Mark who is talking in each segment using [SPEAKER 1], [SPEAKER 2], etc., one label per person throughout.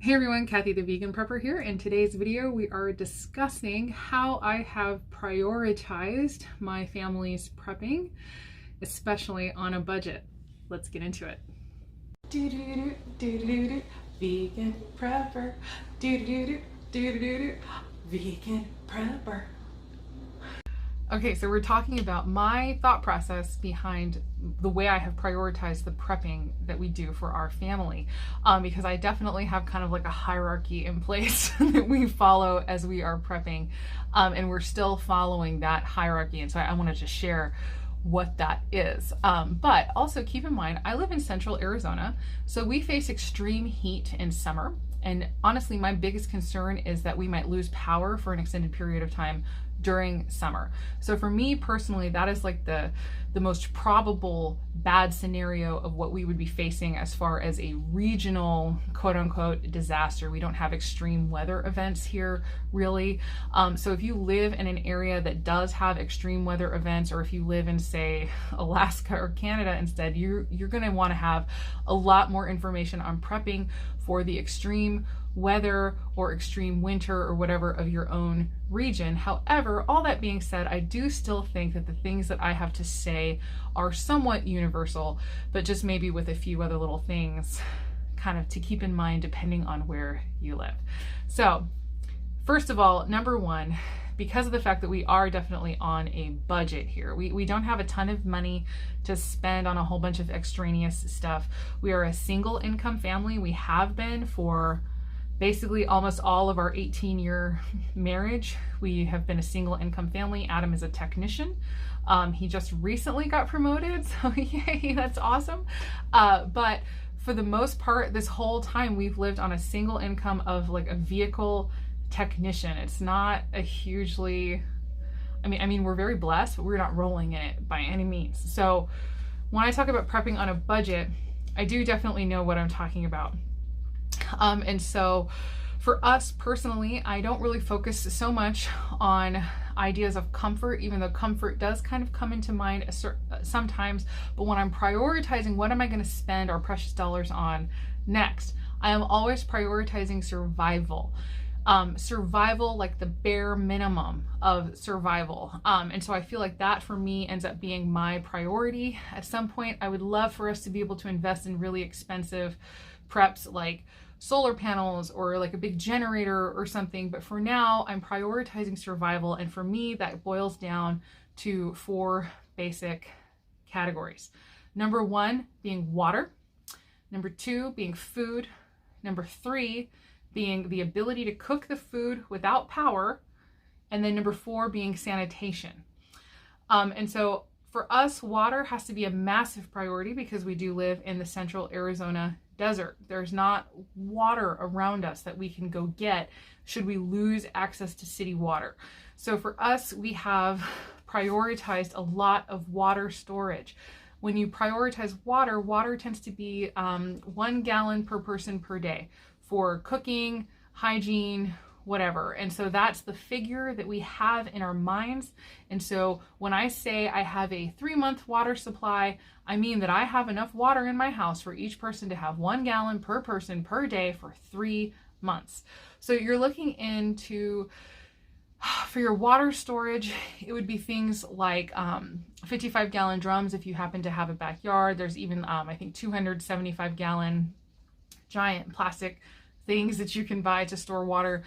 [SPEAKER 1] Hey everyone, Kathy the Vegan Prepper here. In today's video, we are discussing how I have prioritized my family's prepping, especially on a budget. Let's get into it. Vegan Prepper. Vegan Prepper. Okay, so we're talking about my thought process behind the way I have prioritized the prepping that we do for our family, because I definitely have kind of like a hierarchy in place that we follow as we are prepping, and we're still following that hierarchy, and so I wanted to share what that is. But also keep in mind, I live in central Arizona, so we face extreme heat in summer, and honestly, my biggest concern is that we might lose power for an extended period of time during summer. So for me personally, that is like the most probable bad scenario of what we would be facing as far as a regional quote unquote disaster. We don't have extreme weather events here really. So if you live in an area that does have extreme weather events, or if you live in say Alaska or Canada instead, you're going to want to have a lot more information on prepping for the extreme weather or extreme winter or whatever of your own region. However, all that being said, I do still think that the things that I have to say are somewhat universal, but just maybe with a few other little things kind of to keep in mind depending on where you live. So first of all, number one, because of the fact that we are definitely on a budget here, we don't have a ton of money to spend on a whole bunch of extraneous stuff. We are a single income family. We have been for basically almost all of our 18-year marriage. We have been a single income family. Adam is a technician. He just recently got promoted, so yay, that's awesome. But for the most part, this whole time we've lived on a single income of like a vehicle technician. It's not a hugely, I mean, we're very blessed, but we're not rolling in it by any means. So when I talk about prepping on a budget, I do definitely know what I'm talking about. And so for us personally, I don't really focus so much on ideas of comfort, even though comfort does kind of come into mind sometimes. But when I'm prioritizing what am I going to spend our precious dollars on next, I am always prioritizing survival. Survival, like the bare minimum of survival. And so I feel like that for me ends up being my priority. At some point, I would love for us to be able to invest in really expensive preps like solar panels or like a big generator or something. But for now, I'm prioritizing survival. And for me, that boils down to 4 basic categories. Number 1 being water. Number 2 being food. Number 3 being the ability to cook the food without power. And then number 4 being sanitation. And so for us, water has to be a massive priority because we do live in the central Arizona desert. There's not water around us that we can go get should we lose access to city water. So for us, we have prioritized a lot of water storage. When you prioritize water, water tends to be 1 gallon per person per day for cooking, hygiene, whatever. And so that's the figure that we have in our minds. And so when I say I have a 3-month water supply, I mean that I have enough water in my house for each person to have 1 gallon per person per day for 3 months. So you're looking into, for your water storage, it would be things like 55-gallon drums if you happen to have a backyard. There's even, I think, 275-gallon giant plastic things that you can buy to store water.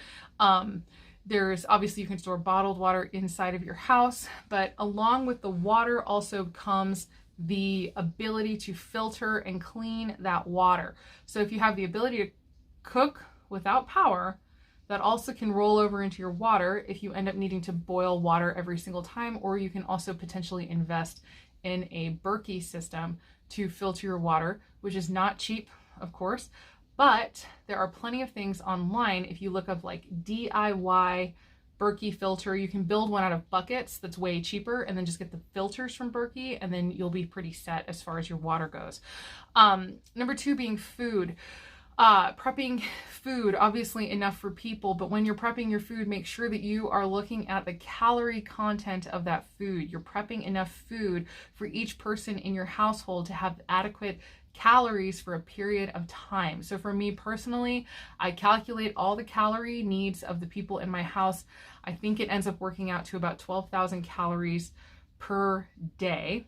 [SPEAKER 1] There's obviously, you can store bottled water inside of your house, but along with the water also comes the ability to filter and clean that water. So if you have the ability to cook without power, that also can roll over into your water if you end up needing to boil water every single time, or you can also potentially invest in a Berkey system to filter your water, which is not cheap, of course. But there are plenty of things online. If you look up like DIY Berkey filter, you can build one out of buckets that's way cheaper, and then just get the filters from Berkey, and then you'll be pretty set as far as your water goes. Number 2 being food. Prepping food, obviously enough for people, but when you're prepping your food, make sure that you are looking at the calorie content of that food. You're prepping enough food for each person in your household to have adequate calories for a period of time. So for me personally, I calculate all the calorie needs of the people in my house. I think it ends up working out to about 12,000 calories per day.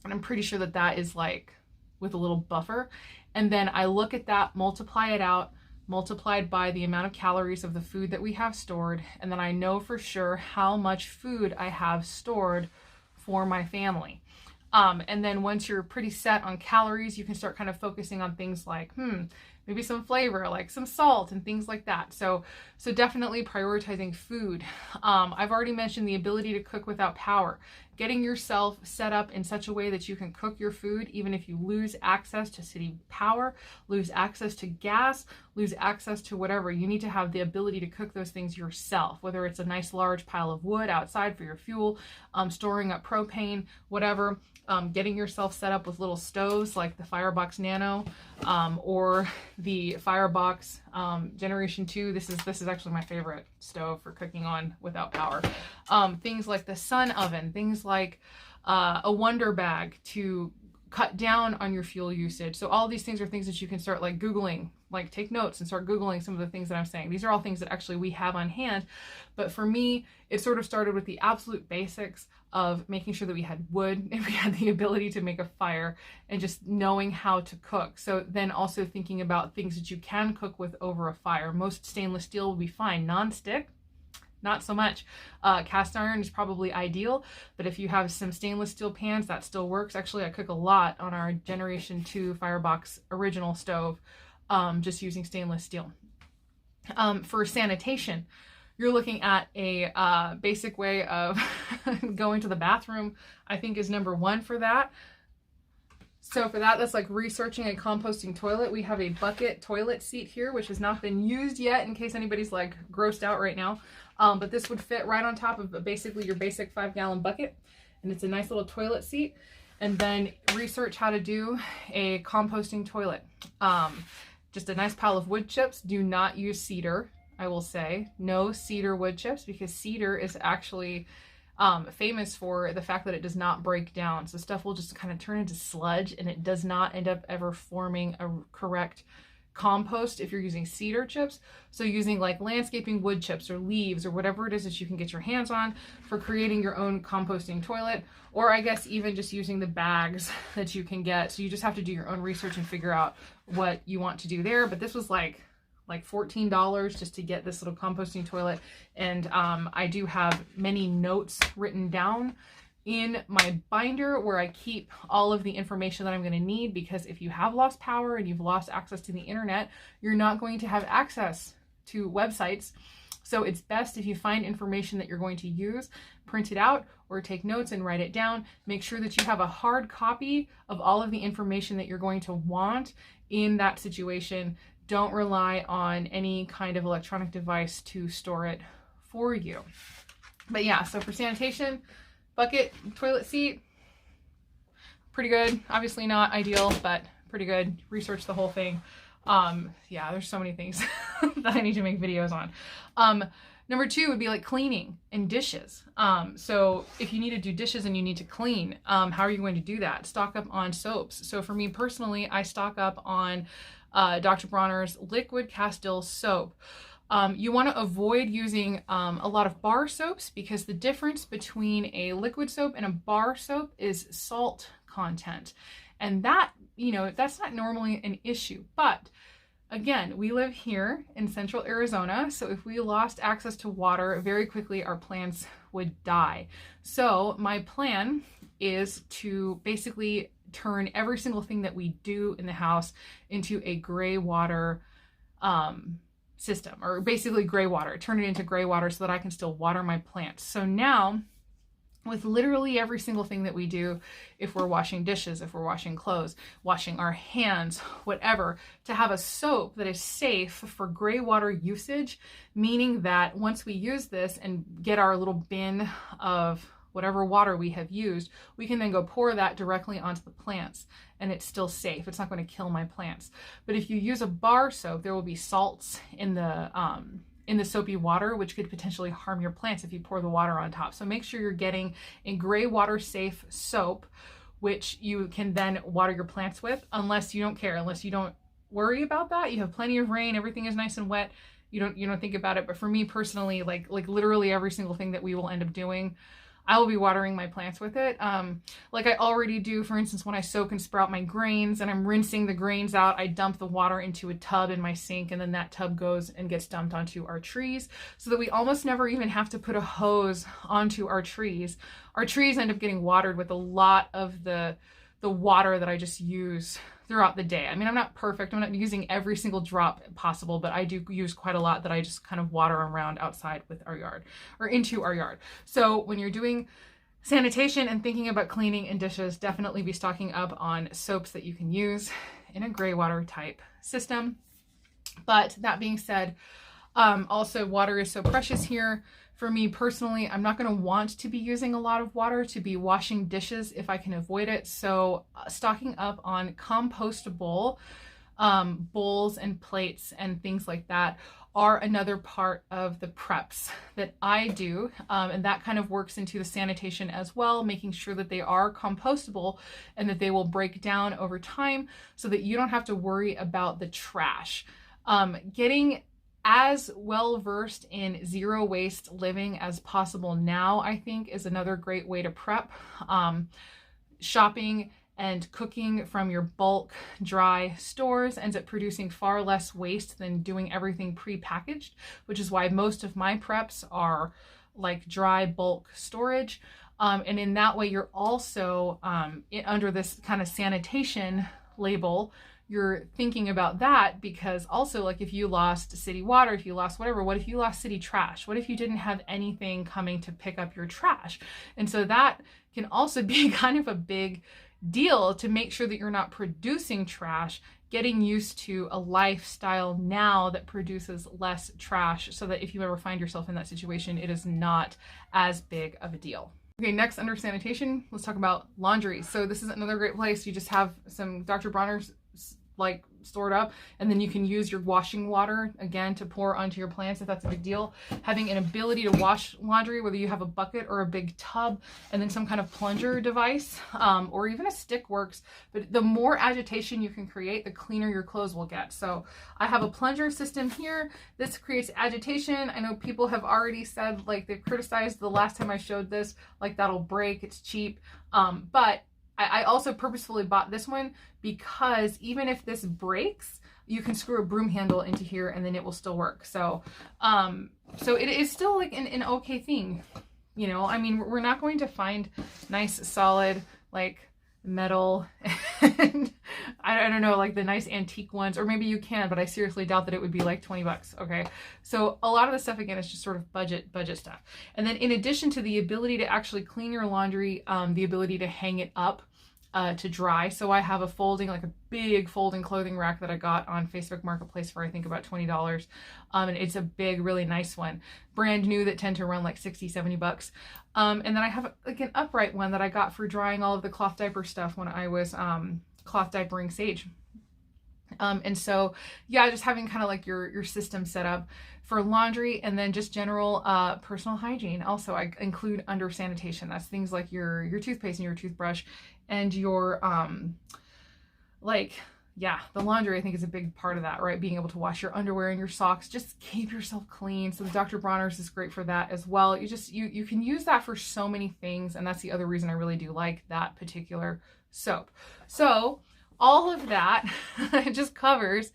[SPEAKER 1] And I'm pretty sure that that is like with a little buffer. And then I look at that, multiply it out, multiplied by the amount of calories of the food that we have stored. And then I know for sure how much food I have stored for my family. And then once you're pretty set on calories, you can start kind of focusing on things like, maybe some flavor, like some salt and things like that. So definitely prioritizing food. I've already mentioned the ability to cook without power. Getting yourself set up in such a way that you can cook your food, even if you lose access to city power, lose access to gas, lose access to whatever. You need to have the ability to cook those things yourself, whether it's a nice large pile of wood outside for your fuel, storing up propane, whatever. Getting yourself set up with little stoves like the Firebox Nano or the Firebox Generation 2. This is actually my favorite stove for cooking on without power. Things like the Sun Oven, things like a Wonder Bag to cut down on your fuel usage. So all these things are things that you can start like Googling, like take notes and start Googling some of the things that I'm saying. These are all things that actually we have on hand. But for me, it sort of started with the absolute basics of making sure that we had wood and we had the ability to make a fire and just knowing how to cook. So then also thinking about things that you can cook with over a fire. Most stainless steel will be fine. Non-stick, not so much. Cast iron is probably ideal, but if you have some stainless steel pans, that still works. Actually, I cook a lot on our Generation 2 Firebox original stove, just using stainless steel. For sanitation, you're looking at a basic way of going to the bathroom, I think is number one for that. So for that, that's like researching a composting toilet. We have a bucket toilet seat here, which has not been used yet in case anybody's like grossed out right now. But this would fit right on top of basically your basic 5-gallon bucket. And it's a nice little toilet seat. And then research how to do a composting toilet. Just a nice pile of wood chips. Do not use cedar, I will say. No cedar wood chips, because cedar is actually famous for the fact that it does not break down. So stuff will just kind of turn into sludge and it does not end up ever forming a correct compost if you're using cedar chips. So using like landscaping wood chips or leaves or whatever it is that you can get your hands on for creating your own composting toilet, or I guess even just using the bags that you can get. So you just have to do your own research and figure out what you want to do there. But this was like $14 just to get this little composting toilet. And I do have many notes written down in my binder where I keep all of the information that I'm going to need, because if you have lost power and you've lost access to the internet, you're not going to have access to websites. So it's best if you find information that you're going to use, print it out or take notes and write it down. Make sure that you have a hard copy of all of the information that you're going to want in that situation. Don't rely on any kind of electronic device to store it for you. But yeah, so for sanitation, bucket, toilet seat, pretty good. Obviously not ideal, but pretty good. Research the whole thing. Yeah, there's so many things that I need to make videos on. Number two would be like cleaning and dishes. So if you need to do dishes and you need to clean, how are you going to do that? Stock up on soaps. So for me personally, I stock up on Dr. Bronner's liquid Castile soap. You want to avoid using a lot of bar soaps, because the difference between a liquid soap and a bar soap is salt content. And that, that's not normally an issue. But again, we live here in central Arizona, so if we lost access to water very quickly, our plants would die. So my plan is to basically turn every single thing that we do in the house into a gray water system, or basically gray water, turn it into gray water so that I can still water my plants. So now with literally every single thing that we do, if we're washing dishes, if we're washing clothes, washing our hands, whatever, to have a soap that is safe for gray water usage, meaning that once we use this and get our little bin of whatever water we have used, we can then go pour that directly onto the plants and it's still safe. It's not going to kill my plants. But if you use a bar soap, there will be salts in the soapy water, which could potentially harm your plants if you pour the water on top. So make sure you're getting a gray water safe soap which you can then water your plants with, unless you don't care, unless you don't worry about that. You have plenty of rain, everything is nice and wet. You don't think about it. But for me personally, like literally every single thing that we will end up doing, I will be watering my plants with it. Like I already do, for instance, when I soak and sprout my grains and I'm rinsing the grains out, I dump the water into a tub in my sink, and then that tub goes and gets dumped onto our trees, so that we almost never even have to put a hose onto our trees. Our trees end up getting watered with a lot of the water that I just use throughout the day. I mean, I'm not perfect. I'm not using every single drop possible, but I do use quite a lot that I just kind of water around outside with our yard or into our yard. So when you're doing sanitation and thinking about cleaning and dishes, definitely be stocking up on soaps that you can use in a gray water type system. But that being said, also water is so precious here. For me personally, I'm not going to want to be using a lot of water to be washing dishes if I can avoid it. So stocking up on compostable bowls and plates and things like that are another part of the preps that I do. And that kind of works into the sanitation as well, making sure that they are compostable and that they will break down over time so that you don't have to worry about the trash. Getting as well versed in zero waste living as possible now, I think, is another great way to prep. Shopping and cooking from your bulk dry stores ends up producing far less waste than doing everything pre-packaged, which is why most of my preps are like dry bulk storage. And in that way, you're also under this kind of sanitation label, you're thinking about that, because also, like, if you lost city water, if you lost whatever, what if you lost city trash? What if you didn't have anything coming to pick up your trash? And so that can also be kind of a big deal to make sure that you're not producing trash, getting used to a lifestyle now that produces less trash, so that if you ever find yourself in that situation, it is not as big of a deal. Okay, next under sanitation, let's talk about laundry. So this is another great place. You just have some Dr. Bronner's like stored up, and then you can use your washing water again to pour onto your plants if that's a big deal. Having an ability to wash laundry, whether you have a bucket or a big tub, and then some kind of plunger device, or even a stick works. But the more agitation you can create, the cleaner your clothes will get. So I have a plunger system here. This creates agitation. I know people have already said, like, they've criticized the last time I showed this, like, that'll break, it's cheap. But I also purposefully bought this one because even if this breaks, you can screw a broom handle into here and then it will still work. So, so it is still like an okay thing, you know. I mean, we're not going to find nice solid like metal and I don't know, like the nice antique ones, or maybe you can, but I seriously doubt that it would be like 20 bucks. Okay. So a lot of the stuff, again, is just sort of budget stuff. And then in addition to the ability to actually clean your laundry, the ability to hang it up to dry. So I have a folding, like a big folding clothing rack that I got on Facebook Marketplace for, I think, about $20. And it's a big, really nice one, brand new, that tend to run like 60, 70 bucks. And then I have like an upright one that I got for drying all of the cloth diaper stuff when I was cloth diapering Sage. And so, yeah, just having kind of like your system set up for laundry, and then just general personal hygiene. Also, I include under sanitation. That's things like your toothpaste and your toothbrush and your the laundry, I think, is a big part of that, right? Being able to wash your underwear and your socks, just keep yourself clean. So the Dr. Bronner's is great for that as well. You can use that for so many things, and that's the other reason I really do like that particular soap. So all of that just covers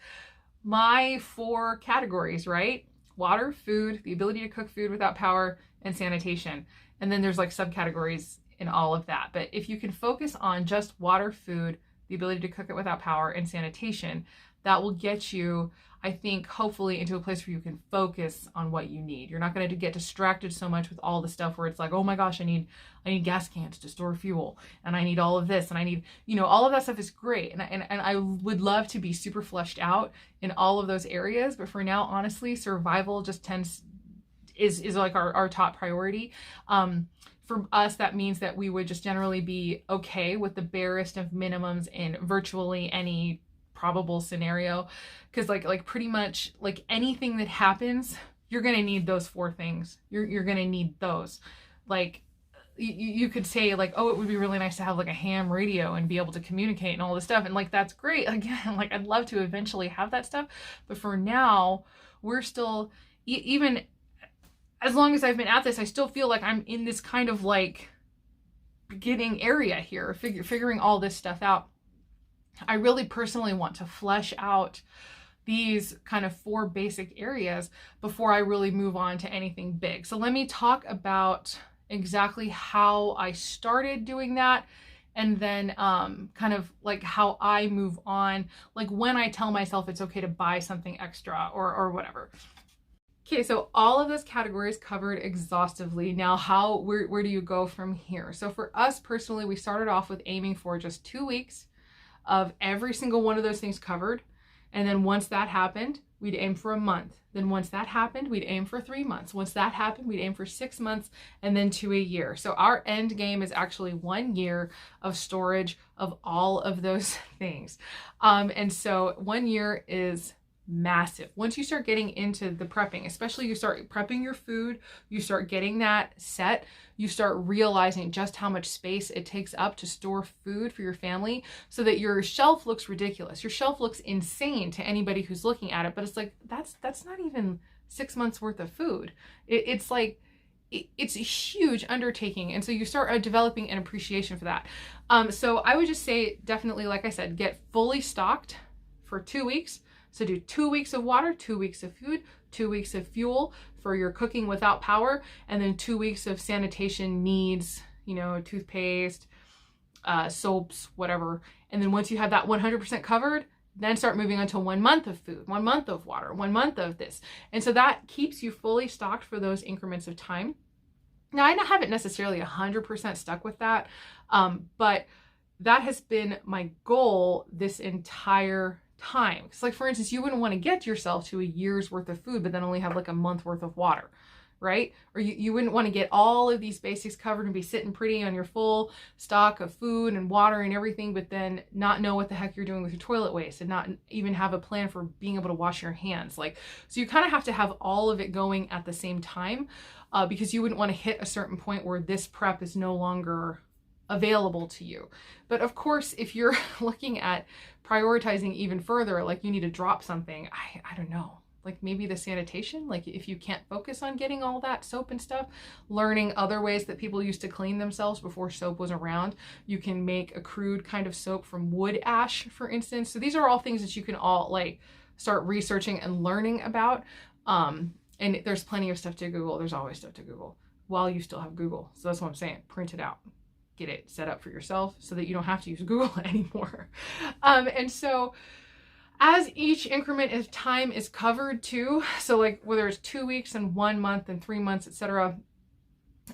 [SPEAKER 1] my 4 categories, right? Water, food, the ability to cook food without power, and sanitation. And then there's like subcategories in all of that. But if you can focus on just water, food, the ability to cook it without power, and sanitation, that will get you, I think, hopefully into a place where you can focus on what you need. You're not going to get distracted so much with all the stuff where it's like, oh my gosh, I need gas cans to store fuel, and I need all of this, and I need, you know, all of that stuff is great. And I would love to be super fleshed out in all of those areas. But for now, honestly, survival just is like our top priority. For us, that means that we would just generally be okay with the barest of minimums in virtually any probable scenario, because like pretty much like anything that happens, you're gonna need those 4 things. You're gonna need those. Like you could say like, oh, it would be really nice to have like a ham radio and be able to communicate and all this stuff. And like, that's great. Again, like I'd love to eventually have that stuff. But for now, we're still, even as long as I've been at this, I still feel like I'm in this kind of like beginning area here, figuring all this stuff out. I really personally want to flesh out these kind of 4 basic areas before I really move on to anything big. So let me talk about exactly how I started doing that, and then kind of like how I move on, like when I tell myself it's okay to buy something extra or whatever. Okay, so all of those categories covered exhaustively. Now, where do you go from here? So for us personally, we started off with aiming for just 2 weeks of every single one of those things covered. And then once that happened, we'd aim for a month. Then once that happened, we'd aim for 3 months. Once that happened, we'd aim for 6 months, and then to a year. So our end game is actually 1 year of storage of all of those things. And so 1 year is massive. Once you start getting into the prepping, especially you start prepping your food, you start getting that set, you start realizing just how much space it takes up to store food for your family, so that your shelf looks ridiculous. Your shelf looks insane to anybody who's looking at it, but it's like, that's not even 6 months worth of food. It's like, it's a huge undertaking. And so you start developing an appreciation for that. So I would just say, definitely, like I said, get fully stocked for 2 weeks. So do 2 weeks of water, 2 weeks of food, 2 weeks of fuel for your cooking without power, and then 2 weeks of sanitation needs, you know, toothpaste, soaps, whatever. And then once you have that 100% covered, then start moving on to 1 month of food, 1 month of water, 1 month of this. And so that keeps you fully stocked for those increments of time. Now, I haven't necessarily 100% stuck with that, but that has been my goal this entire time. Because like, for instance, you wouldn't want to get yourself to a year's worth of food, but then only have like a month worth of water, right? Or you wouldn't want to get all of these basics covered and be sitting pretty on your full stock of food and water and everything, but then not know what the heck you're doing with your toilet waste and not even have a plan for being able to wash your hands. Like, so you kind of have to have all of it going at the same time, because you wouldn't want to hit a certain point where this prep is no longer available to you. But of course, if you're looking at prioritizing even further, like you need to drop something, I don't know, like maybe the sanitation, like if you can't focus on getting all that soap and stuff, learning other ways that people used to clean themselves before soap was around. You can make a crude kind of soap from wood ash, for instance. So these are all things that you can all like start researching and learning about. And there's plenty of stuff to Google. There's always stuff to Google while you still have Google. So that's what I'm saying. Print it out. Get it set up for yourself so that you don't have to use Google anymore. And so as each increment of time is covered too, so like whether it's 2 weeks and 1 month and 3 months, etc.,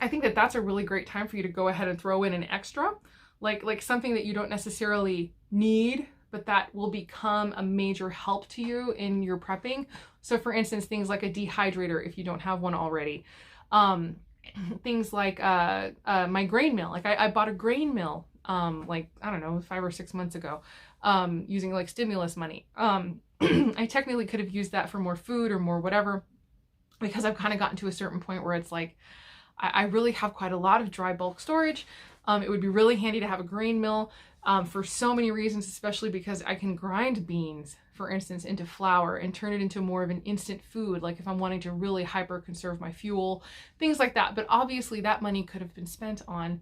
[SPEAKER 1] I think that that's a really great time for you to go ahead and throw in an extra, like something that you don't necessarily need, but that will become a major help to you in your prepping. So for instance, things like a dehydrator if you don't have one already. Things like my grain mill. Like I bought a grain mill like, I don't know, 5 or 6 months ago, using like stimulus money. I technically could have used that for more food or more whatever, because I've kind of gotten to a certain point where it's like I really have quite a lot of dry bulk storage. It would be really handy to have a grain mill for so many reasons, especially because I can grind beans, for instance, into flour and turn it into more of an instant food, like if I'm wanting to really hyper conserve my fuel, things like that. But obviously that money could have been spent on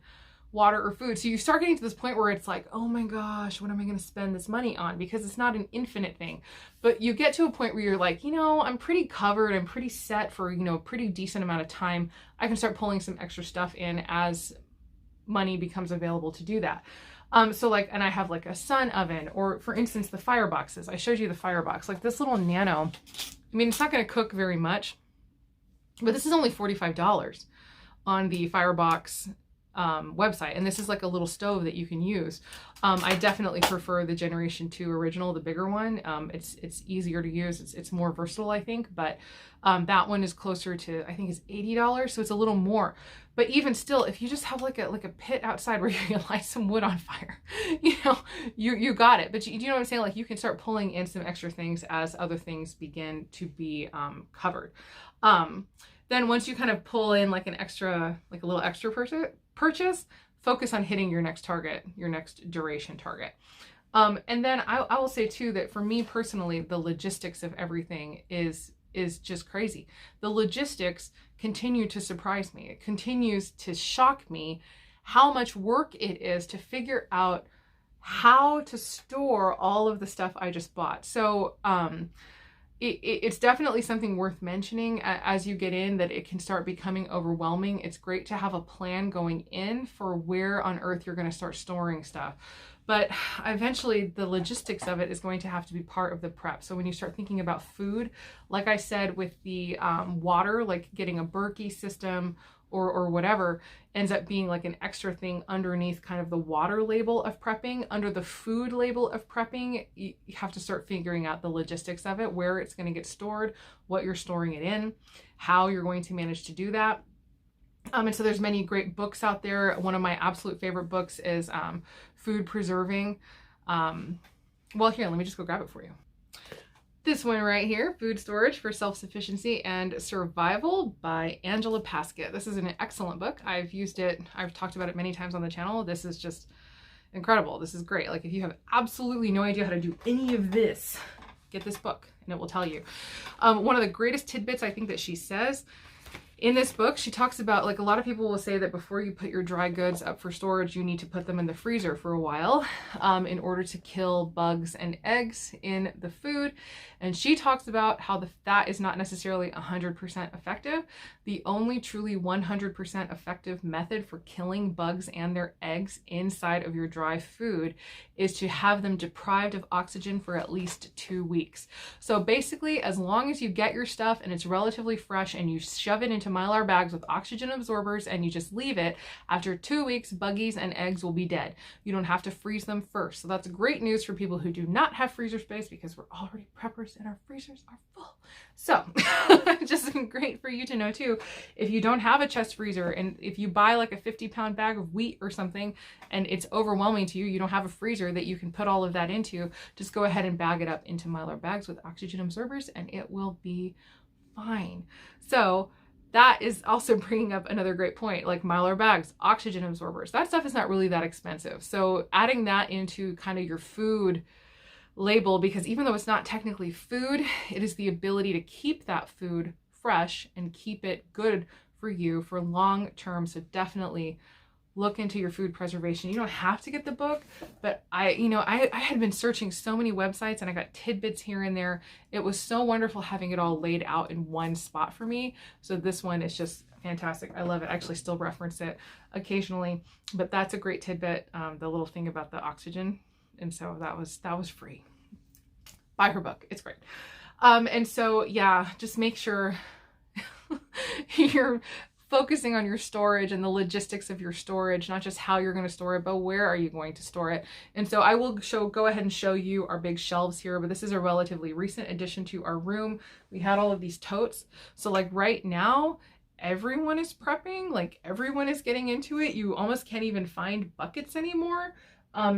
[SPEAKER 1] water or food. So you start getting to this point where it's like, oh my gosh, what am I going to spend this money on? Because it's not an infinite thing. But you get to a point where you're like, you know, I'm pretty covered, I'm pretty set for, you know, a pretty decent amount of time. I can start pulling some extra stuff in as money becomes available to do that. So like, and I have like a sun oven, or for instance, the fireboxes. I showed you the firebox, like this little nano. I mean, it's not going to cook very much, but this is only $45 on the firebox website. And this is like a little stove that you can use. I definitely prefer the Generation 2 original, the bigger one. It's easier to use. It's more versatile, I think, but that one is closer to, I think it's $80. So it's a little more. But even still, if you just have like a pit outside where you can light some wood on fire, you know, you got it. But you know what I'm saying? Like you can start pulling in some extra things as other things begin to be covered. Then once you kind of pull in like a little extra purchase, focus on hitting your next target, your next duration target. And then I will say too that for me personally, the logistics of everything is just crazy. The logistics continue to surprise me. It continues to shock me how much work it is to figure out how to store all of the stuff I just bought. So it's definitely something worth mentioning as you get in, that it can start becoming overwhelming. It's great to have a plan going in for where on earth you're going to start storing stuff. But eventually the logistics of it is going to have to be part of the prep. So when you start thinking about food, like I said, with the water, like getting a Berkey system or whatever, ends up being like an extra thing underneath kind of the water label of prepping. Under the food label of prepping, you have to start figuring out the logistics of it, where it's going to get stored, what you're storing it in, how you're going to manage to do that. And so there's many great books out there. One of my absolute favorite books is Food Preserving. Well, here, let me just go grab it for you. This one right here, Food Storage for Self-Sufficiency and Survival by Angela Paskett. This is an excellent book. I've used it. I've talked about it many times on the channel. This is just incredible. This is great. Like if you have absolutely no idea how to do any of this, get this book and it will tell you. One of the greatest tidbits I think that she says in this book, she talks about, like, a lot of people will say that before you put your dry goods up for storage, you need to put them in the freezer for a while in order to kill bugs and eggs in the food. And she talks about how that is not necessarily 100% effective. The only truly 100% effective method for killing bugs and their eggs inside of your dry food is to have them deprived of oxygen for at least 2 weeks. So basically, as long as you get your stuff and it's relatively fresh and you shove it into Mylar bags with oxygen absorbers and you just leave it, after 2 weeks, buggies and eggs will be dead. You don't have to freeze them first. So that's great news for people who do not have freezer space, because we're already preppers and our freezers are full. So just great for you to know too, if you don't have a chest freezer and if you buy like a 50-pound bag of wheat or something and it's overwhelming to you, you don't have a freezer that you can put all of that into, just go ahead and bag it up into Mylar bags with oxygen absorbers and it will be fine. So that is also bringing up another great point, like Mylar bags, oxygen absorbers. That stuff is not really that expensive. So adding that into kind of your food label, because even though it's not technically food, it is the ability to keep that food fresh and keep it good for you for long term. So definitely look into your food preservation. You don't have to get the book, but I had been searching so many websites and I got tidbits here and there. It was so wonderful having it all laid out in one spot for me. So this one is just fantastic. I love it. I actually still reference it occasionally, but that's a great tidbit. The little thing about the oxygen. And so that was free. Buy her book. It's great. And so, yeah, just make sure you're focusing on your storage and the logistics of your storage, not just how you're going to store it, but where are you going to store it. And so I will go ahead and show you our big shelves here, but this is a relatively recent addition to our room. We had all of these totes. So like right now, everyone is prepping, like everyone is getting into it. You almost can't even find buckets anymore.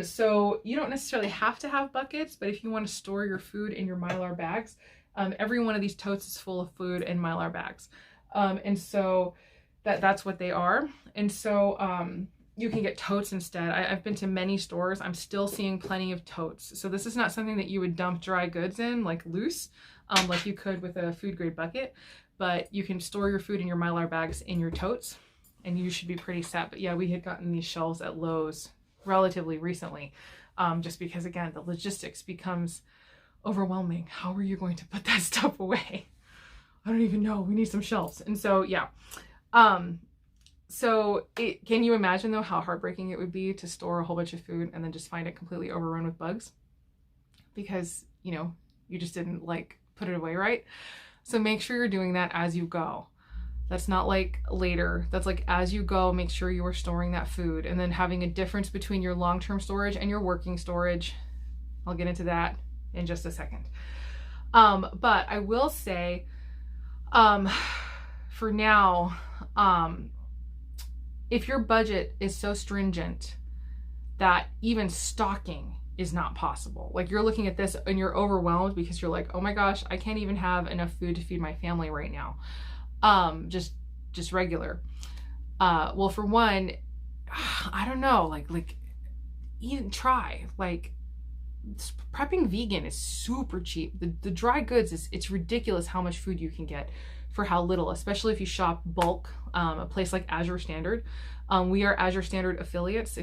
[SPEAKER 1] So you don't necessarily have to have buckets, but if you want to store your food in your Mylar bags, every one of these totes is full of food in Mylar bags. And so that's what they are. And so you can get totes instead. I've been to many stores. I'm still seeing plenty of totes. So this is not something that you would dump dry goods in like loose, like you could with a food grade bucket, but you can store your food in your Mylar bags in your totes and you should be pretty set. But yeah, we had gotten these shelves at Lowe's relatively recently, just because again, the logistics becomes overwhelming. How are you going to put that stuff away? I don't even know. We need some shelves. And so, yeah. Can you imagine though how heartbreaking it would be to store a whole bunch of food and then just find it completely overrun with bugs because, you know, you just didn't like put it away right? So make sure you're doing that as you go. That's not like later. That's like as you go, make sure you are storing that food and then having a difference between your long-term storage and your working storage. I'll get into that in just a second. But I will say, for now, if your budget is so stringent that even stocking is not possible, like you're looking at this and you're overwhelmed because you're like, oh my gosh, I can't even have enough food to feed my family right now. Just regular. Well, for one, I don't know, like even try, like, prepping vegan is super cheap. The dry goods it's ridiculous how much food you can get for how little, especially if you shop bulk. A place like Azure Standard, we are Azure Standard affiliates.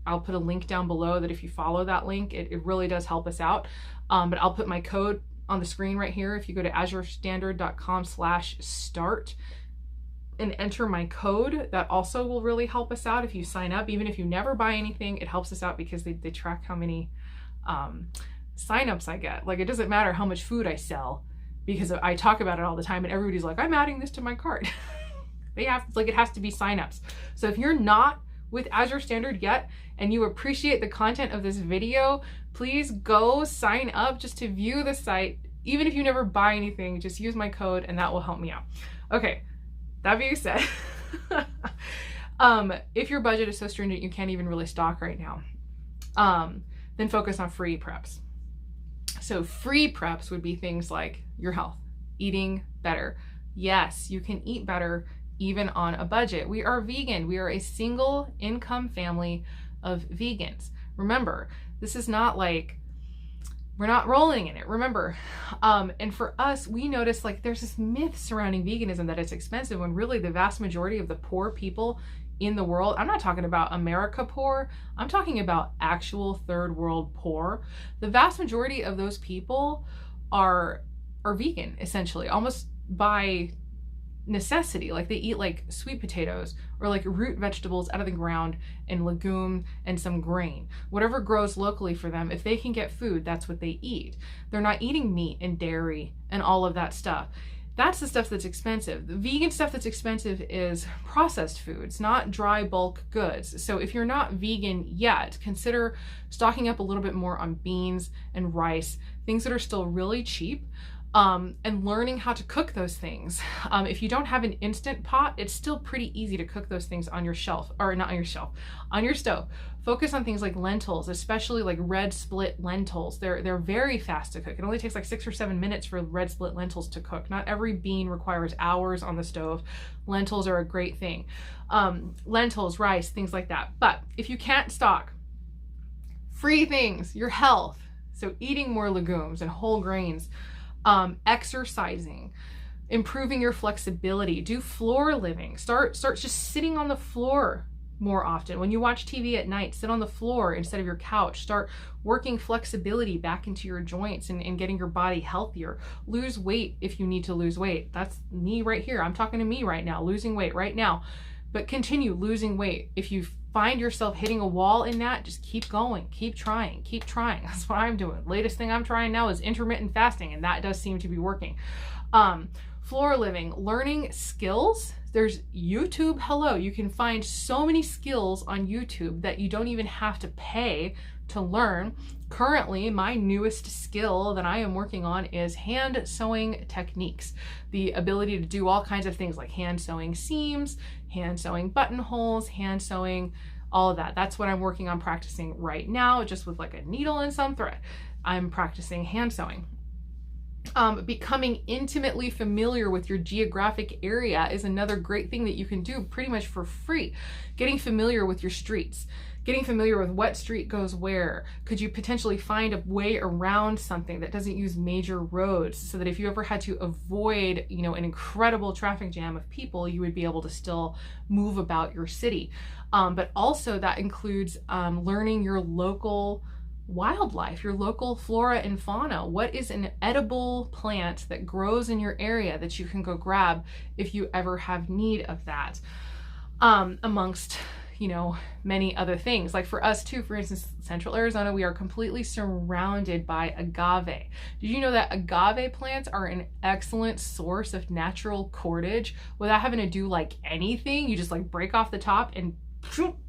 [SPEAKER 1] I'll put a link down below that if you follow that link, it really does help us out. But I'll put my code on the screen right here. If you go to azurestandard.com/start and enter my code, that also will really help us out. If you sign up, even if you never buy anything, it helps us out because they track how many signups I get. Like, it doesn't matter how much food I sell because I talk about it all the time and everybody's like, I'm adding this to my cart. It has to be signups. So if you're not with Azure Standard yet and you appreciate the content of this video, please go sign up just to view the site. Even if you never buy anything, just use my code and that will help me out. Okay, that being said, if your budget is so stringent you can't even really stock right now, then focus on free preps. So free preps would be things like your health, eating better. Yes, you can eat better even on a budget. We are vegan. We are a single income family of vegans. Remember, this is not like we're not rolling in it. Remember, and for us, we notice like there's this myth surrounding veganism that it's expensive when really the vast majority of the poor people in the world, I'm not talking about America poor, I'm talking about actual third world poor. The vast majority of those people are vegan, essentially, almost by necessity. Like, they eat like sweet potatoes or like root vegetables out of the ground and legume and some grain, whatever grows locally for them. If they can get food, that's what they eat. They're not eating meat and dairy and all of that stuff. That's the stuff that's expensive. The vegan stuff that's expensive is processed foods, not dry bulk goods. So if you're not vegan yet, consider stocking up a little bit more on beans and rice, things that are still really cheap, and learning how to cook those things. If you don't have an instant pot, it's still pretty easy to cook those things on your shelf, or not on your shelf, on your stove. Focus on things like lentils, especially like red split lentils. They're very fast to cook. It only takes like 6 or 7 minutes for red split lentils to cook. Not every bean requires hours on the stove. Lentils are a great thing. Lentils, rice, things like that. But if you can't stock, free things, your health. So eating more legumes and whole grains, exercising, improving your flexibility, do floor living, start just sitting on the floor more often. When you watch TV at night, sit on the floor instead of your couch. Start working flexibility back into your joints and getting your body healthier. Lose weight if you need to lose weight. That's me right here. I'm talking to me right now, losing weight right now. But continue losing weight. If you find yourself hitting a wall in that, just keep going, keep trying, keep trying. That's what I'm doing. Latest thing I'm trying now is intermittent fasting, and that does seem to be working. Floor living, learning skills. There's YouTube. Hello, you can find so many skills on YouTube that you don't even have to pay to learn. Currently, my newest skill that I am working on is hand sewing techniques. The ability to do all kinds of things like hand sewing seams, hand sewing buttonholes, hand sewing, all of that. That's what I'm working on practicing right now, just with like a needle and some thread. I'm practicing hand sewing. Becoming intimately familiar with your geographic area is another great thing that you can do pretty much for free. Getting familiar with your streets, getting familiar with what street goes where. Could you potentially find a way around something that doesn't use major roads, so that if you ever had to avoid, you know, an incredible traffic jam of people, you would be able to still move about your city. But also that includes learning your local wildlife, your local flora and fauna. What is an edible plant that grows in your area that you can go grab if you ever have need of that? Amongst, you know, many other things. Like for us too, for instance, Central Arizona, we are completely surrounded by agave. Did you know that agave plants are an excellent source of natural cordage without having to do like anything? You just like break off the top and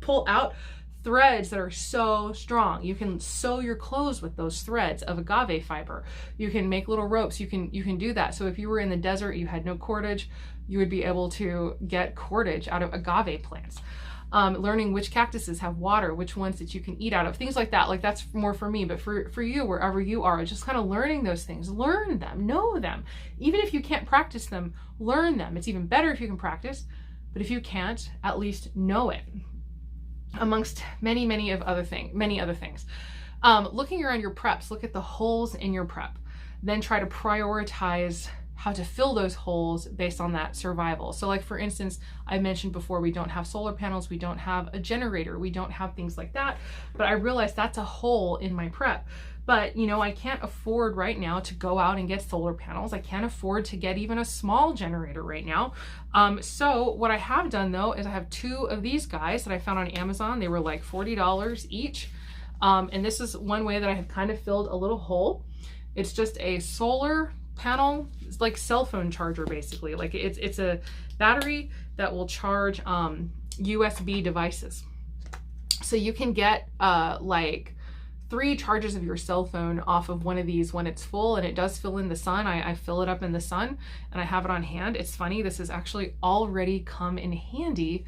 [SPEAKER 1] pull out threads that are so strong. You can sew your clothes with those threads of agave fiber. You can make little ropes. You can do that. So if you were in the desert, you had no cordage, you would be able to get cordage out of agave plants. Learning which cactuses have water, which ones that you can eat out of, things like that. Like that's more for me, but for you, wherever you are, just kind of learning those things. Learn them, know them. Even if you can't practice them, learn them. It's even better if you can practice, but if you can't, at least know it. amongst many other things. Looking around your preps, look at the holes in your prep, then try to prioritize how to fill those holes based on that survival. So like for instance, I mentioned before, we don't have solar panels, we don't have a generator, we don't have things like that, but I realized that's a hole in my prep. But you know, I can't afford right now to go out and get solar panels. I can't afford to get even a small generator right now. So what I have done though, is I have 2 of these guys that I found on Amazon. They were like $40 each. And this is one way that I have kind of filled a little hole. It's just a solar panel. It's like cell phone charger basically. Like it's a battery that will charge USB devices. So you can get like 3 charges of your cell phone off of one of these when it's full, and it does fill in the sun. I fill it up in the sun and I have it on hand. It's funny, this has actually already come in handy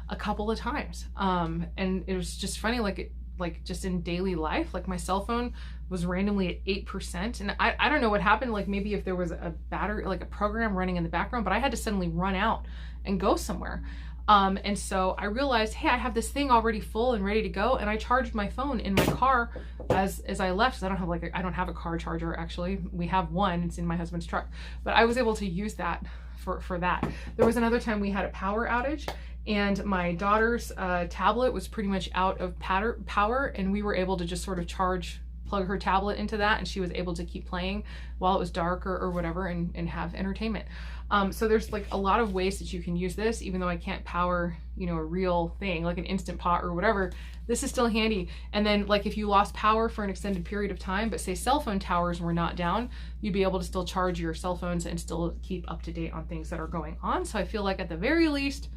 [SPEAKER 1] a couple of times. And it was just funny, like just in daily life, like my cell phone was randomly at 8%. And I don't know what happened, like maybe if there was a battery, like a program running in the background, but I had to suddenly run out and go somewhere. And so I realized, hey, I have this thing already full and ready to go. And I charged my phone in my car as I left. I don't have a car charger actually. We have one, it's in my husband's truck, but I was able to use that for that. There was another time we had a power outage and my daughter's tablet was pretty much out of power, and we were able to just sort of plug her tablet into that, and she was able to keep playing while it was dark or whatever, and have entertainment. So there's like a lot of ways that you can use this, even though I can't power, you know, a real thing like an Instant Pot or whatever. This is still handy. And then like if you lost power for an extended period of time, but say cell phone towers were not down, you'd be able to still charge your cell phones and still keep up to date on things that are going on. So I feel like at the very least,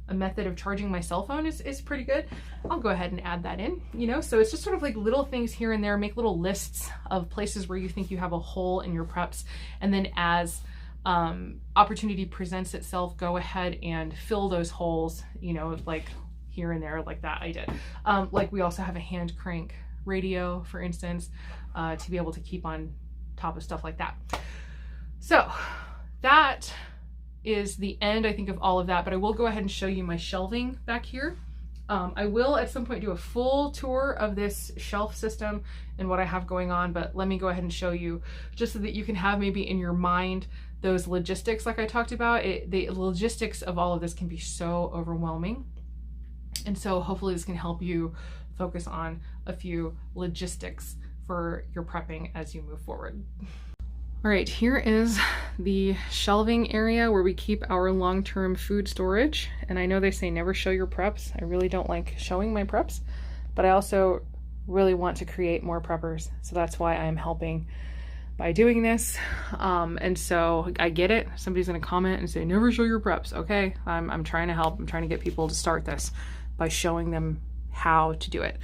[SPEAKER 1] a method of charging my cell phone is pretty good. I'll go ahead and add that in, you know? So it's just sort of like little things here and there. Make little lists of places where you think you have a hole in your preps. And then as opportunity presents itself, go ahead and fill those holes, you know, like here and there, like that I did. Like we also have a hand crank radio, for instance, to be able to keep on top of stuff like that. So that is the end, I think, of all of that, but I will go ahead and show you my shelving back here. I will at some point do a full tour of this shelf system and what I have going on, but let me go ahead and show you just so that you can have maybe in your mind those logistics like I talked about. The logistics of all of this can be so overwhelming. And so hopefully this can help you focus on a few logistics for your prepping as you move forward. All right, here is the shelving area where we keep our long-term food storage. And I know they say never show your preps. I really don't like showing my preps, but I also really want to create more preppers. So that's why I'm helping by doing this. And so I get it. Somebody's gonna comment and say, never show your preps. Okay, I'm trying to help. I'm trying to get people to start this by showing them how to do it.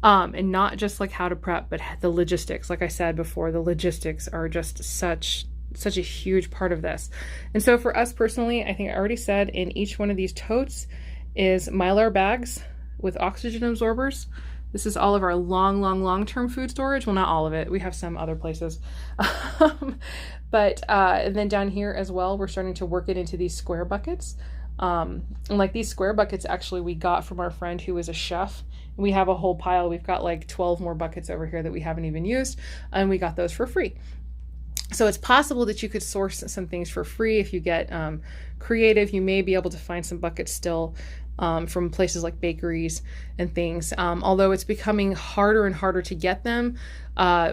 [SPEAKER 1] And not just like how to prep, but the logistics. Like I said before, the logistics are just such a huge part of this. And so for us personally, I think I already said in each one of these totes is Mylar bags with oxygen absorbers. This is all of our long-term food storage. Well, not all of it. We have some other places. But and then down here as well, we're starting to work it into these square buckets. And like these square buckets, actually, we got from our friend who is a chef. We have a whole pile. We've got like 12 more buckets over here that we haven't even used, and we got those for free. So it's possible that you could source some things for free if you get creative. You may be able to find some buckets still from places like bakeries and things, although it's becoming harder and harder to get them,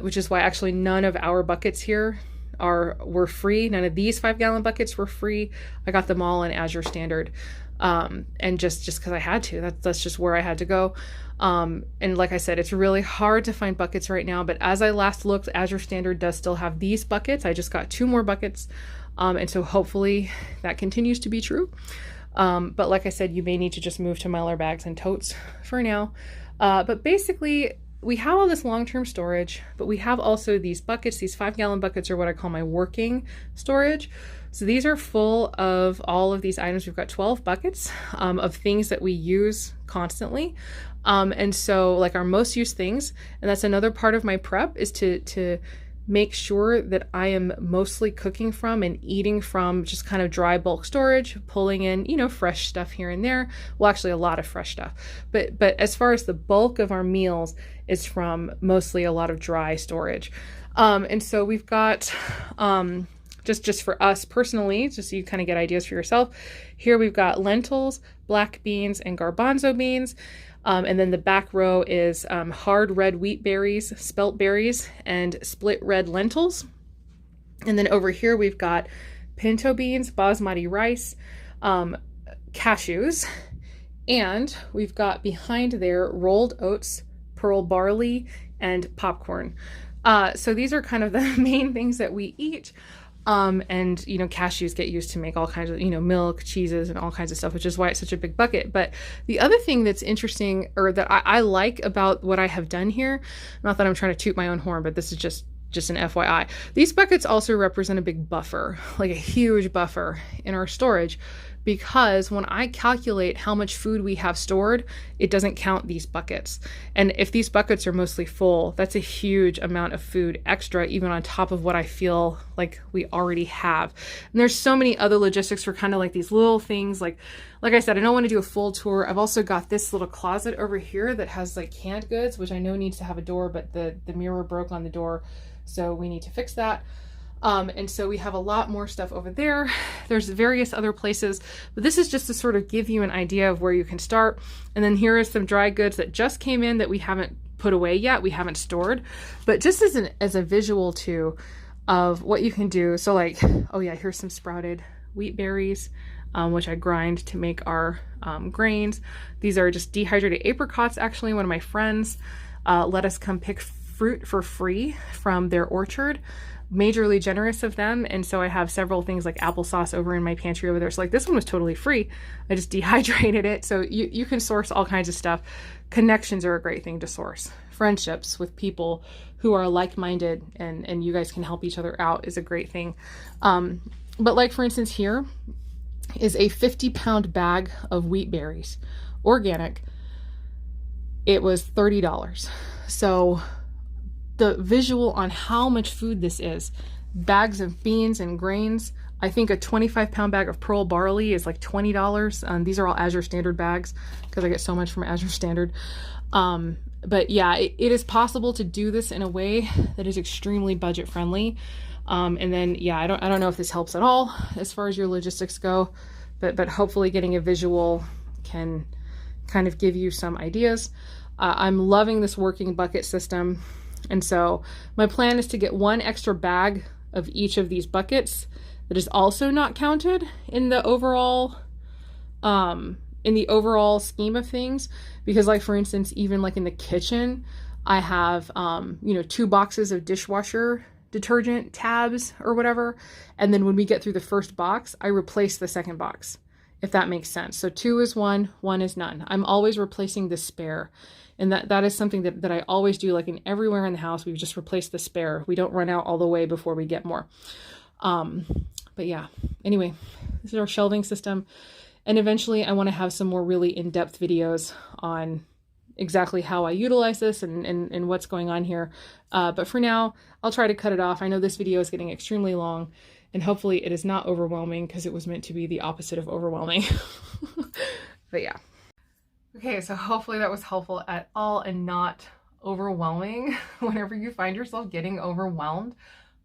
[SPEAKER 1] which is why actually none of our buckets here were free. None of these 5-gallon buckets were free. I got them all in Azure Standard, and just because I had to. That's just where I had to go. And like I said, it's really hard to find buckets right now, but as I last looked, Azure Standard does still have these buckets. I just got 2 more buckets, and so hopefully that continues to be true. But like I said, you may need to just move to Mylar bags and totes for now. But basically, we have all this long-term storage, but we have also these buckets. These 5-gallon buckets are what I call my working storage. So these are full of all of these items. We've got 12 buckets of things that we use constantly. And so like our most used things, and that's another part of my prep, is to make sure that I am mostly cooking from and eating from just kind of dry bulk storage, pulling in, you know, fresh stuff here and there. Well, actually a lot of fresh stuff. But as far as the bulk of our meals is from mostly a lot of dry storage. And so we've got, just for us personally, just so you kind of get ideas for yourself, here we've got lentils, black beans, and garbanzo beans. And then the back row is hard red wheat berries, spelt berries, and split red lentils. And then over here we've got pinto beans, basmati rice, cashews, and we've got behind there rolled oats, pearl barley, and popcorn. So these are kind of the main things that we eat. And, you know, cashews get used to make all kinds of, you know, milk, cheeses, and all kinds of stuff, which is why it's such a big bucket. But the other thing that's interesting, or that I like about what I have done here, not that I'm trying to toot my own horn, but this is just an FYI. These buckets also represent a big buffer, like a huge buffer in our storage, because when I calculate how much food we have stored, it doesn't count these buckets. And if these buckets are mostly full, that's a huge amount of food extra, even on top of what I feel like we already have. And there's so many other logistics for kind of like these little things. Like I said, I don't want to do a full tour. I've also got this little closet over here that has like canned goods, which I know needs to have a door, but the mirror broke on the door, so we need to fix that. And so we have a lot more stuff over there. There's various other places, but this is just to sort of give you an idea of where you can start. And then here is some dry goods that just came in that we haven't put away yet, we haven't stored, but just as a visual too of what you can do. So like, oh yeah, here's some sprouted wheat berries, which I grind to make our grains. These are just dehydrated apricots. Actually, one of my friends let us come pick fruit for free from their orchard. Majorly generous of them. And so I have several things like applesauce over in my pantry over there. So like this one was totally free. I just dehydrated it. So you can source all kinds of stuff. Connections are a great thing to source. Friendships with people who are like-minded and you guys can help each other out is a great thing. But like for instance, here is a 50-pound bag of wheat berries, organic. It was $30. So the visual on how much food this is, bags of beans and grains. I think a 25-pound bag of pearl barley is like $20. These are all Azure Standard bags because I get so much from Azure Standard. But yeah, it is possible to do this in a way that is extremely budget friendly. And then, yeah, I don't know if this helps at all as far as your logistics go, but hopefully getting a visual can kind of give you some ideas. I'm loving this working bucket system. And so my plan is to get one extra bag of each of these buckets that is also not counted in the overall scheme of things. Because like, for instance, even like in the kitchen, I have, 2 boxes of dishwasher detergent tabs or whatever. And then when we get through the first box, I replace the second box, if that makes sense. So 2 is 1, 1 is none. I'm always replacing the spare. And that is something that I always do, like in everywhere in the house, we've just replaced the spare. We don't run out all the way before we get more. But yeah, anyway, this is our shelving system. And eventually I want to have some more really in-depth videos on exactly how I utilize this and what's going on here. But for now, I'll try to cut it off. I know this video is getting extremely long and hopefully it is not overwhelming because it was meant to be the opposite of overwhelming. But yeah. Okay, so hopefully that was helpful at all and not overwhelming. Whenever you find yourself getting overwhelmed,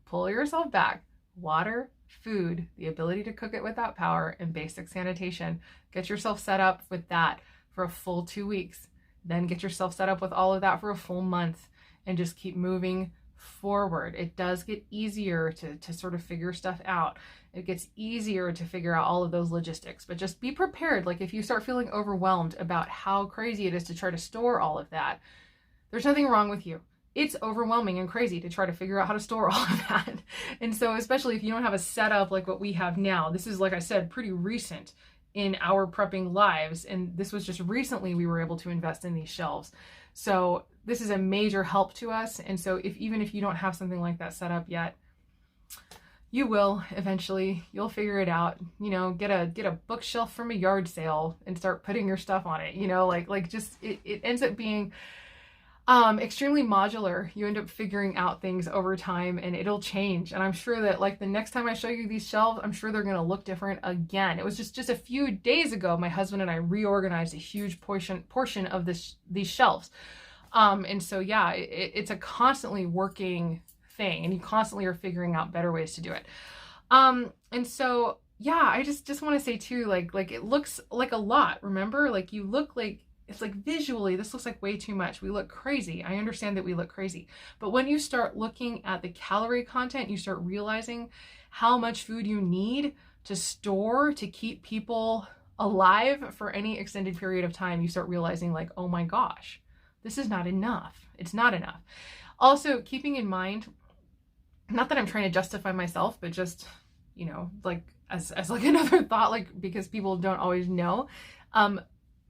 [SPEAKER 1] pull yourself back. Water, food, the ability to cook it without power, and basic sanitation. Get yourself set up with that for a full 2 weeks. Then get yourself set up with all of that for a full month and just keep moving forward. It does get easier to sort of figure stuff out. It gets easier to figure out all of those logistics, but just be prepared. Like if you start feeling overwhelmed about how crazy it is to try to store all of that, there's nothing wrong with you. It's overwhelming and crazy to try to figure out how to store all of that. And so especially if you don't have a setup like what we have now, this is, like I said, pretty recent in our prepping lives. And this was just recently we were able to invest in these shelves. So this is a major help to us. And so even if you don't have something like that set up yet, you will eventually. You'll figure it out. Get a bookshelf from a yard sale and start putting your stuff on it. Like just it ends up being, Extremely modular. You end up figuring out things over time and it'll change. And I'm sure that like the next time I show you these shelves, I'm sure they're going to look different again. It was just a few days ago, my husband and I reorganized a huge portion of these shelves. And so, yeah, it's a constantly working thing and you constantly are figuring out better ways to do it. And so, yeah, I just want to say too, like it looks like a lot, remember? Like you look like, it's like visually, this looks like way too much. We look crazy. I understand that we look crazy. But when you start looking at the calorie content, you start realizing how much food you need to store to keep people alive for any extended period of time. You start realizing like, oh my gosh, this is not enough. It's not enough. Also, keeping in mind, not that I'm trying to justify myself, but just, you know, like as like another thought, like because people don't always know,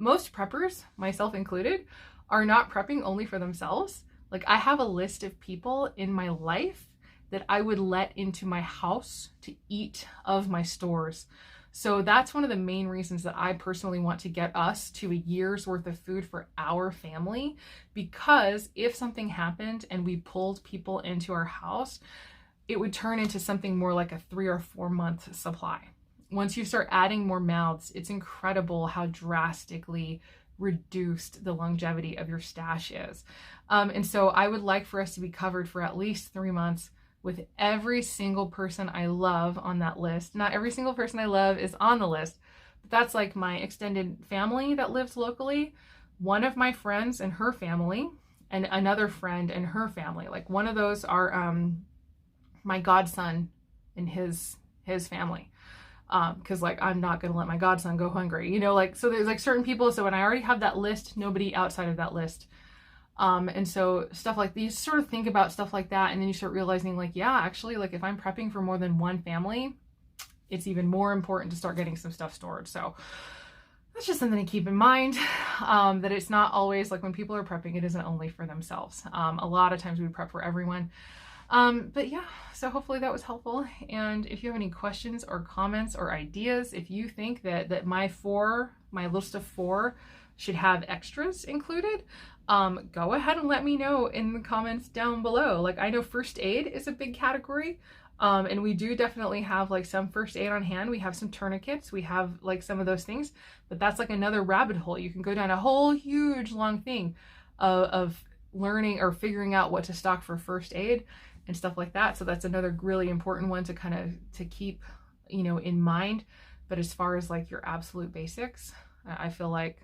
[SPEAKER 1] most preppers, myself included, are not prepping only for themselves. Like I have a list of people in my life that I would let into my house to eat of my stores. So that's one of the main reasons that I personally want to get us to a year's worth of food for our family, because if something happened and we pulled people into our house, it would turn into something more like a 3 or 4 month supply. Once you start adding more mouths, it's incredible how drastically reduced the longevity of your stash is. And so I would like for us to be covered for at least 3 months with every single person I love on that list. Not every single person I love is on the list, but that's like my extended family that lives locally, one of my friends and her family, and another friend and her family. Like one of those are my godson and his family. Because like I'm not gonna let my godson go hungry, you know, like so there's like certain people. So when I already have that list, nobody outside of that list. And so stuff like these, sort of think about stuff like that, and then you start realizing like, yeah, actually, like if I'm prepping for more than one family, it's even more important to start getting some stuff stored. So that's just something to keep in mind, that it's not always like when people are prepping, it isn't only for themselves. A lot of times we prep for everyone. But yeah, so hopefully that was helpful. And if you have any questions or comments or ideas, if you think that my list of 4 should have extras included, go ahead and let me know in the comments down below. Like I know first aid is a big category. And we do definitely have like some first aid on hand. We have some tourniquets. We have like some of those things, but that's like another rabbit hole. You can go down a whole huge long thing of learning or figuring out what to stock for first aid and stuff like that. So that's another really important one to kind of to keep, you know, in mind. But as far as like your absolute basics, I feel like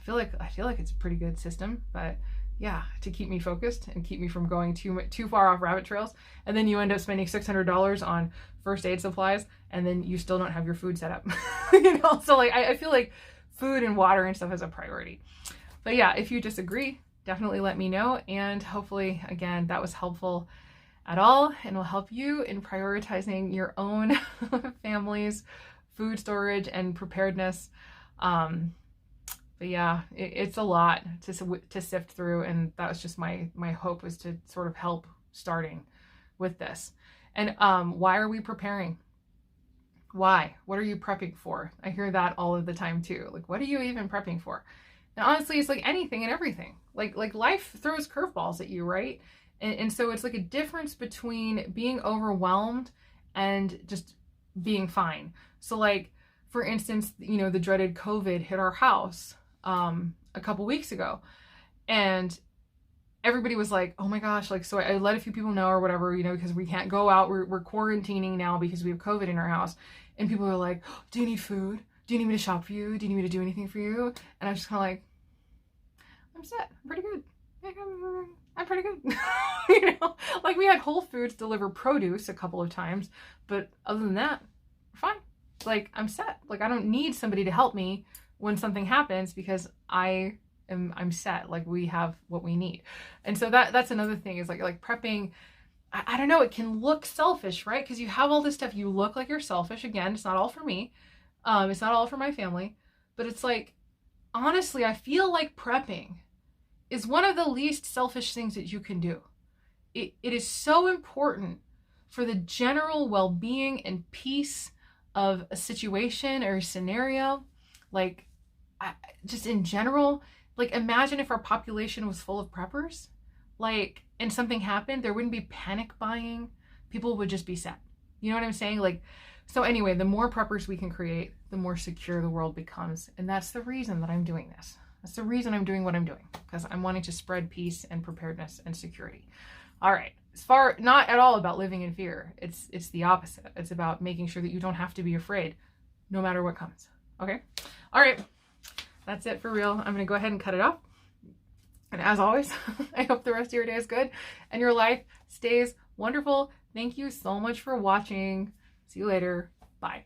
[SPEAKER 1] it's a pretty good system. But yeah, to keep me focused and keep me from going too far off rabbit trails. And then you end up spending $600 on first aid supplies, and then you still don't have your food set up. You know, so like I feel like food and water and stuff is a priority. But yeah, if you disagree, definitely let me know. And hopefully, again, that was helpful at all and will help you in prioritizing your own family's food storage and preparedness. But yeah, it's a lot to sift through. And that was just my hope, was to sort of help starting with this. And why are we preparing? Why? What are you prepping for? I hear that all of the time too. Like, what are you even prepping for? And honestly, it's like anything and everything. Like life throws curveballs at you, right? And so it's like a difference between being overwhelmed and just being fine. So like, for instance, you know, the dreaded COVID hit our house a couple weeks ago, and everybody was like, oh my gosh, like, so I let a few people know or whatever, you know, because we can't go out. We're quarantining now because we have COVID in our house. And people were like, oh, do you need food? Do you need me to shop for you? Do you need me to do anything for you? And I was just kind of like, I'm set. I'm pretty good. I'm pretty good. You know, like we had Whole Foods deliver produce a couple of times, but other than that, we're fine. Like I'm set. Like I don't need somebody to help me when something happens, because I'm set. Like we have what we need. And so that's another thing, is like prepping. I don't know, it can look selfish, right? Because you have all this stuff, you look like you're selfish. Again, it's not all for me. It's not all for my family, but it's like, honestly, I feel like prepping is one of the least selfish things that you can do. It is so important for the general well-being and peace of a situation or a scenario. Like just in general, Like, imagine if our population was full of preppers, like, and something happened, there wouldn't be panic buying. People would just be set. You know what I'm saying? Like, so anyway, the more preppers we can create, the more secure the world becomes. And that's the reason that I'm doing this. That's the reason I'm doing what I'm doing, because I'm wanting to spread peace and preparedness and security. All right. Not at all about living in fear. It's the opposite. It's about making sure that you don't have to be afraid no matter what comes. Okay. All right. That's it for real. I'm going to go ahead and cut it off. And as always, I hope the rest of your day is good and your life stays wonderful. Thank you so much for watching. See you later. Bye.